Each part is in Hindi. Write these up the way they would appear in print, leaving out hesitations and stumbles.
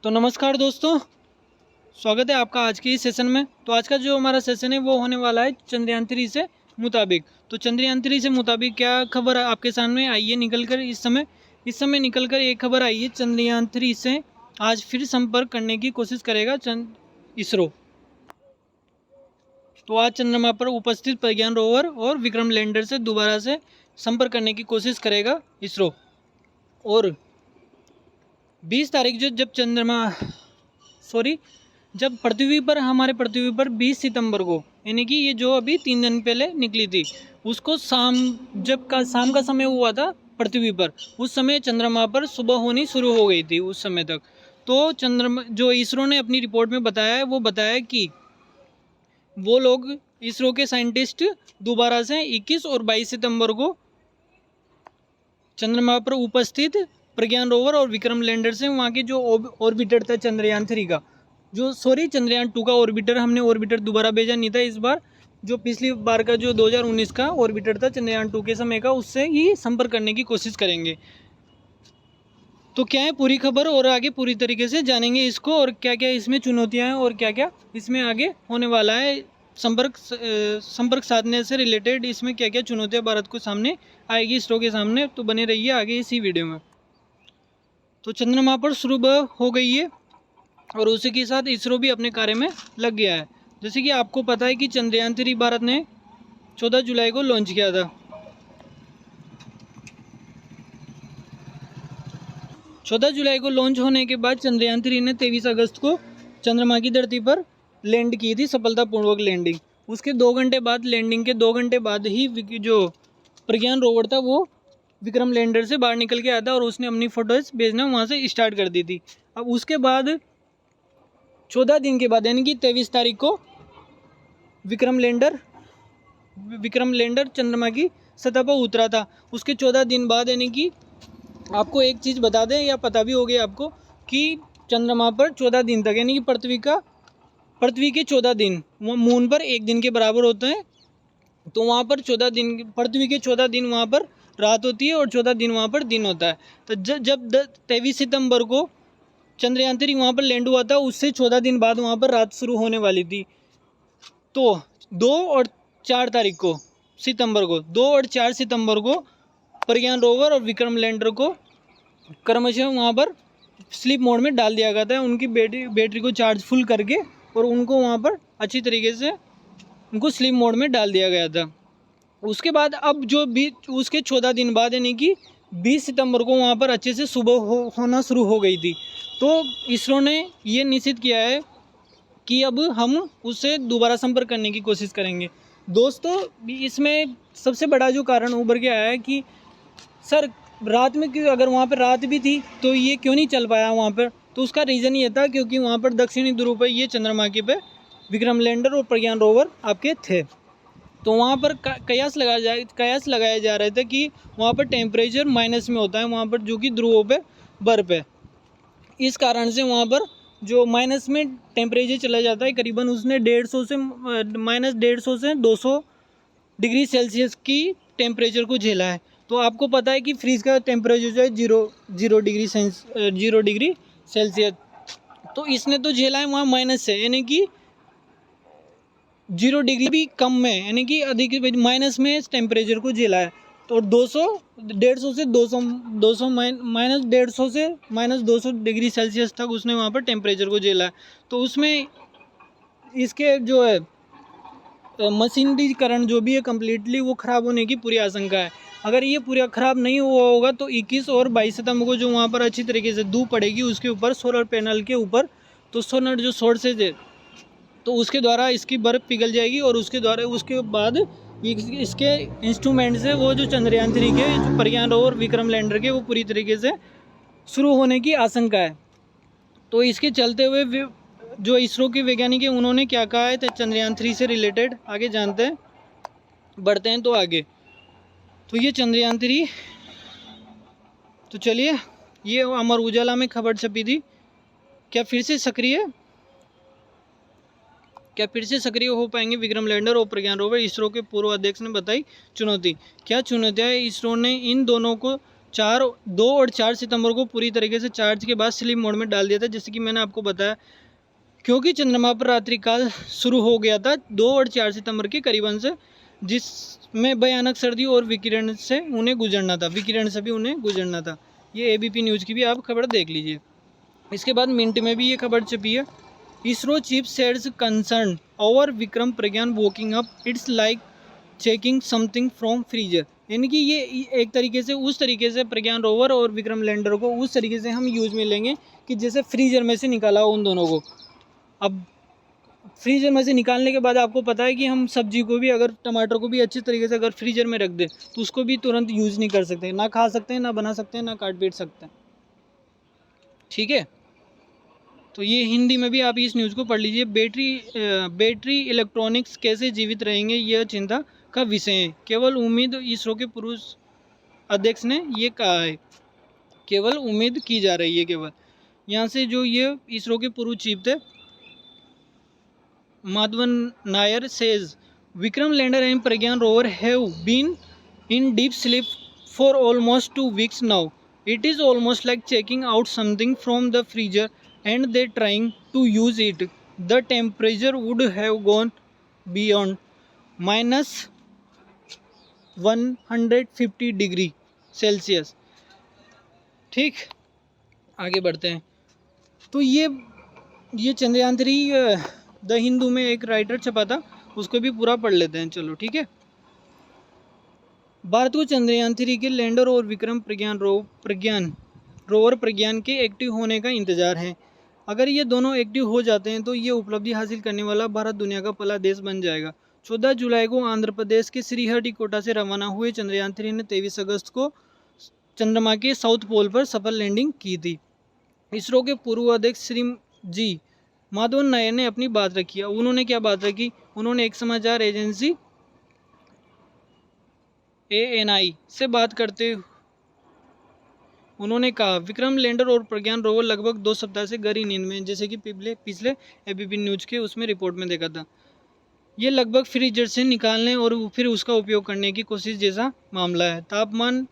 तो नमस्कार दोस्तों, स्वागत है आपका आज के इस सेशन में। तो आज का जो हमारा सेशन है वो होने वाला है चंद्रयान-3 से मुताबिक। तो चंद्रयान-3 से मुताबिक क्या खबर आपके सामने आई है निकल कर इस समय निकल कर एक खबर आई है, चंद्रयान-3 से आज फिर संपर्क करने की कोशिश करेगा इसरो। तो आज चंद्रमा पर उपस्थित प्रज्ञान रोवर और विक्रम लैंडर से दोबारा से संपर्क करने की कोशिश करेगा इसरो। और 20 तारीख जब हमारे पृथ्वी पर 20 सितंबर को, यानी कि ये जो अभी 3 दिन पहले निकली थी, उसको शाम का समय हुआ था पृथ्वी पर, उस समय चंद्रमा पर सुबह होनी शुरू हो गई थी उस समय तक। तो चंद्रमा जो इसरो ने अपनी रिपोर्ट में बताया है, वो बताया कि वो लोग इसरो के साइंटिस्ट दोबारा से 21 और 22 सितंबर को चंद्रमा पर उपस्थित प्रज्ञान रोवर और विक्रम लैंडर से वहाँ के जो ऑर्बिटर था चंद्रयान-3 का, चंद्रयान-2 का ऑर्बिटर, हमने ऑर्बिटर दोबारा भेजा नहीं था इस बार। जो पिछली बार का जो 2019 का ऑर्बिटर था चंद्रयान-2 के समय का, उससे ही संपर्क करने की कोशिश करेंगे। तो क्या है पूरी खबर, और आगे पूरी तरीके से जानेंगे इसको, और क्या क्या इसमें चुनौतियाँ हैं और क्या क्या इसमें आगे होने वाला है। संपर्क साधने से रिलेटेड इसमें क्या क्या चुनौतियाँ भारत को सामने आएगी, इसरो के सामने। तो बने रहिए आगे इसी वीडियो में। तो चंद्रमा पर सुबह हो गई है और उसी के साथ इसरो भी अपने कार्य में लग गया है। जैसे कि आपको पता है कि चंद्रयान-3 भारत ने 14 जुलाई को लॉन्च किया था। 14 जुलाई को लॉन्च होने के बाद चंद्रयान-3 ने 23 अगस्त को चंद्रमा की धरती पर लैंड की थी, सफलतापूर्वक लैंडिंग। उसके 2 घंटे बाद, लैंडिंग के 2 घंटे बाद ही जो प्रज्ञान रोवर था वो विक्रम लैंडर से बाहर निकल के आया था और उसने अपनी फोटोज भेजना वहाँ से स्टार्ट कर दी थी। अब उसके बाद 14 दिन के बाद, यानी कि 23 तारीख को विक्रम लैंडर चंद्रमा की सतह पर उतरा था। उसके 14 दिन बाद, यानी कि आपको एक चीज़ बता दें, या पता भी हो गया आपको, कि चंद्रमा पर 14 दिन तक, यानी कि पृथ्वी के 14 दिन वो मून पर एक दिन के बराबर होते हैं। तो वहाँ पर 14 दिन, पृथ्वी के 14 दिन वहाँ पर रात होती है और 14 दिन वहाँ पर दिन होता है। तो जब 23 सितंबर को चंद्रयान-3 वहाँ पर लैंड हुआ था, उससे 14 दिन बाद वहाँ पर रात शुरू होने वाली थी। तो 2 और 4 सितंबर को प्रज्ञान रोवर और विक्रम लैंडर को क्रमशः वहाँ पर स्लीप मोड में डाल दिया गया था, उनकी बैटरी को चार्ज फुल करके, और उनको वहाँ पर अच्छी तरीके से उनको स्लीप मोड में डाल दिया गया था। उसके बाद अब उसके 14 दिन बाद, यानी कि 20 सितंबर को वहाँ पर अच्छे से सुबह होना शुरू हो गई थी। तो इसरो ने ये निश्चित किया है कि अब हम उससे दोबारा संपर्क करने की कोशिश करेंगे। दोस्तों, इसमें सबसे बड़ा जो कारण उभर के आया है कि सर रात में क्यों, अगर वहाँ पर रात भी थी तो ये क्यों नहीं चल पाया वहाँ पर। तो उसका रीज़न ये था क्योंकि वहाँ पर दक्षिणी ध्रुव पर ये चंद्रमा के पे विक्रम लैंडर और प्रज्ञान रोवर आपके थे। तो वहाँ पर कयास लगाया जा रहे थे कि वहाँ पर टेम्परेचर माइनस में होता है वहाँ पर, जो कि ध्रुवों पे बर्फ़ है। इस कारण से वहाँ पर जो माइनस में टेम्परेचर चला जाता है, करीबन उसने -150 से 200 डिग्री सेल्सियस की टेम्परेचर को झेला है। तो आपको पता है कि फ्रीज का टेम्परेचर जो है 0 डिग्री सेल्सियस। तो इसने तो झेला है वहाँ माइनस से, यानी कि 0 डिग्री भी कम में, यानी कि अधिक माइनस में टेम्परेचर को झेला है। तो -150 से -200 डिग्री सेल्सियस तक उसने वहाँ पर टेम्परेचर को झेला है। तो उसमें इसके जो है मशीनरीकरण जो भी है कम्प्लीटली वो ख़राब होने की पूरी आशंका है। अगर ये पूरा ख़राब नहीं हुआ होगा तो 21 और 22 सितंबर को जो वहाँ पर अच्छी तरीके से धूप पड़ेगी उसके ऊपर, सोलर पैनल के ऊपर, तो सोलर जो सोर्सेज है तो उसके द्वारा इसकी बर्फ़ पिघल जाएगी, और उसके बाद इसके इंस्ट्रूमेंट से वो जो चंद्रयान-3 के जो प्रज्ञान रोवर विक्रम लैंडर के वो पूरी तरीके से शुरू होने की आशंका है। तो इसके चलते हुए जो इसरो के वैज्ञानिक हैं उन्होंने क्या कहा है, तो चंद्रयान-3 से रिलेटेड आगे जानते हैं, बढ़ते हैं तो आगे। तो ये चंद्रयान-3, तो चलिए, ये अमर उजाला में खबर छपी थी। क्या फिर से सक्रिय हो पाएंगे विक्रम लैंडर और प्रज्ञान रोवर, इसरो के पूर्व अध्यक्ष ने बताई चुनौती। क्या चुनौतियाँ इसरो ने इन दोनों को 2 और 4 सितंबर को पूरी तरीके से चार्ज के बाद स्लीप मोड में डाल दिया था। जैसे कि मैंने आपको बताया, क्योंकि चंद्रमा पर रात्रिकाल शुरू हो गया था 2 और 4 सितंबर के करीबन से, जिसमें भयानक सर्दी और विकिरण से भी उन्हें गुजरना था। ये एबीपी न्यूज़ की भी आप खबर देख लीजिए। इसके बाद मिंट में भी ये खबर छपी है। ISRO chief sheds concern over Vikram Pragyan walking up, it's like checking something from freezer. यानी कि ये एक तरीके से उस तरीके से प्रज्ञान रोवर और विक्रम लैंडर को उस तरीके से हम यूज़ में लेंगे कि जैसे फ्रीजर में से निकाला हो उन दोनों को। अब फ्रीजर में से निकालने के बाद आपको पता है कि हम सब्जी को भी, अगर टमाटर को भी अच्छी तरीके से अगर फ्रीजर में रख दें तो उसको भी तुरंत यूज़ नहीं कर सकते, ना खा सकते हैं, ना बना सकते हैं, ना काट पीट सकते हैं। ठीक है, तो ये हिंदी में भी आप इस न्यूज़ को पढ़ लीजिए। बैटरी इलेक्ट्रॉनिक्स कैसे जीवित रहेंगे, यह चिंता का विषय है, केवल उम्मीद। इसरो के पूर्व अध्यक्ष ने ये कहा है, केवल उम्मीद की जा रही है। केवल यहाँ से जो ये इसरो के पूर्व चीफ थे Madhavan Nair says Vikram lander and Pragyan rover have been in deep sleep for almost 2 weeks now. It is almost like checking out something from the freezer and they trying to use it. The temperature would have gone beyond -150 degree Celsius. ठीक, आगे बढ़ते हैं। तो ये चंद्रयान 3 द हिंदू में एक राइटर छपा था, उसको भी पूरा पढ़ लेते हैं। चलो ठीक है। भारत को चंद्रयान 3 के लैंडर और विक्रम रोवर प्रज्ञान के एक्टिव होने का इंतजार है। अगर ये दोनों एक्टिव हो जाते हैं तो ये उपलब्धि हासिल करने वाला भारत दुनिया का पहला देश बन जाएगा। 14 जुलाई को आंध्र प्रदेश के श्रीहरिकोटा से रवाना हुए चंद्रयान 3 ने 23 अगस्त को चंद्रमा के साउथ पोल पर सफल लैंडिंग की थी। इसरो के पूर्व अध्यक्ष श्री जी माधवन नायर ने अपनी बात रखी। उन्होंने क्या बात रखी? उन्होंने एक समाचार एजेंसी ANI से बात करते उन्होंने कहा, विक्रम लैंडर और प्रज्ञान रोवर लगभग 2 सप्ताह से गहरी नींद में, जैसे कि पिछले एबीपी न्यूज़ के उसमें रिपोर्ट में देखा था। ये लगभग फ्रीजर से निकालने और फिर उसका उपयोग करने की कोशिश जैसा मामला है। तापमान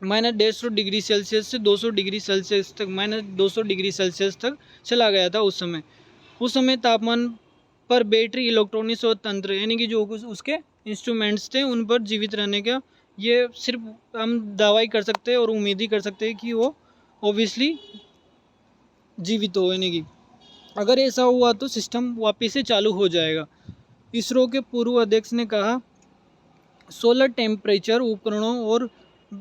-150 डिग्री सेल्सियस से 200 डिग्री सेल्सियस तक -200 डिग्री सेल्सियस तक चला गया था। उस समय तापमान पर बैटरी, इलेक्ट्रॉनिक्स और तंत्र, यानी कि जो उसके इंस्ट्रूमेंट्स थे, उन पर जीवित रहने का ये सिर्फ हम दावा ही कर सकते हैं और उम्मीद ही कर सकते हैं कि वो ऑब्वियसली जीवित हो। यानी कि अगर ऐसा हुआ तो सिस्टम वापस से चालू हो जाएगा। इसरो के पूर्व अध्यक्ष ने कहा, सोलर टेम्परेचर उपकरणों और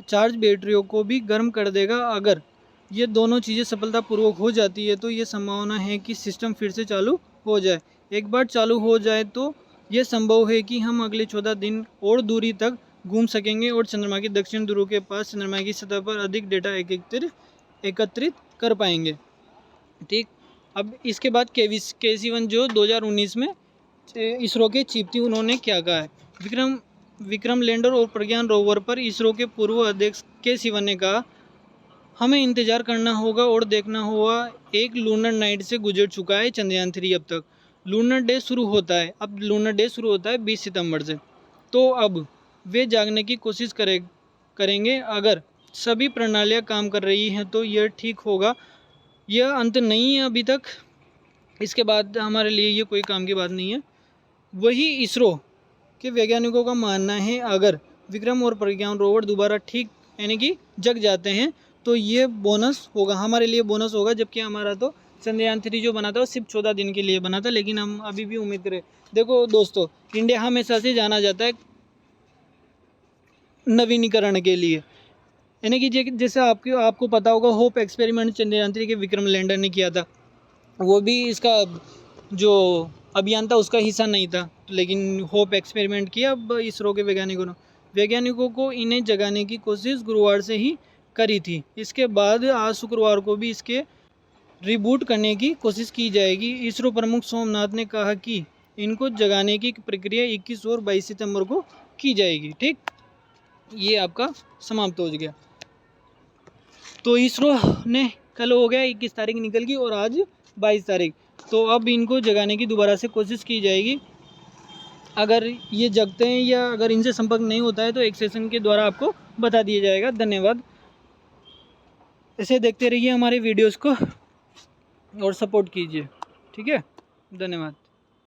चार्ज बैटरियों को भी गर्म कर देगा। अगर ये दोनों चीज़ें सफलतापूर्वक हो जाती है तो ये संभावना है कि सिस्टम फिर से चालू हो जाए। एक बार चालू हो जाए तो ये संभव है कि हम अगले 14 दिन और दूरी तक घूम सकेंगे और चंद्रमा के दक्षिण ध्रुव के पास चंद्रमा की सतह पर अधिक डेटा एकत्रित कर पाएंगे। ठीक, अब इसके बाद KC-1 जो 2019 में इसरो के चीफ थी, उन्होंने क्या कहा है? विक्रम लैंडर और प्रज्ञान रोवर पर इसरो के पूर्व अध्यक्ष KC-1 ने कहा, हमें इंतजार करना होगा और देखना होगा। एक लूनर नाइट से गुजर चुका है चंद्रयान 3 अब तक। लूनर डे शुरू होता है 20 सितंबर से। तो अब वे जागने की कोशिश करेंगे। अगर सभी प्रणालियां काम कर रही हैं तो यह ठीक होगा। यह अंत नहीं है अभी तक, इसके बाद हमारे लिए ये कोई काम की बात नहीं है। वही इसरो के वैज्ञानिकों का मानना है, अगर विक्रम और प्रज्ञान रोवर दोबारा ठीक यानी कि जग जाते हैं तो ये बोनस होगा, हमारे लिए बोनस होगा। जबकि हमारा तो चंद्रयान 3 जो बना था वो सिर्फ 14 दिन के लिए बना था, लेकिन हम अभी भी उम्मीद करें। देखो दोस्तों, इंडिया हमेशा से जाना जाता है नवीनीकरण के लिए, यानी कि जैसे आपको पता होगा, होप एक्सपेरिमेंट चंद्रयान 3 के विक्रम लैंडर ने किया था। वो भी इसका जो अभियान था उसका हिस्सा नहीं था, लेकिन होप एक्सपेरिमेंट किया अब इसरो के वैज्ञानिकों को इन्हें जगाने की कोशिश गुरुवार से ही करी थी। इसके बाद आज शुक्रवार को भी इसके रिबूट करने की कोशिश की जाएगी। इसरो प्रमुख सोमनाथ ने कहा कि इनको जगाने की प्रक्रिया 21 और 22 सितंबर को की जाएगी। ठीक, ये आपका समाप्त हो गया। तो इसरो ने कल हो गया 21 तारीख निकल गई और आज 22 तारीख, तो अब इनको जगाने की दोबारा से कोशिश की जाएगी। अगर ये जगते हैं या अगर इनसे संपर्क नहीं होता है तो एक सेशन के द्वारा आपको बता दिया जाएगा। धन्यवाद। ऐसे देखते रहिए हमारे वीडियोस को और सपोर्ट कीजिए। ठीक है, धन्यवाद।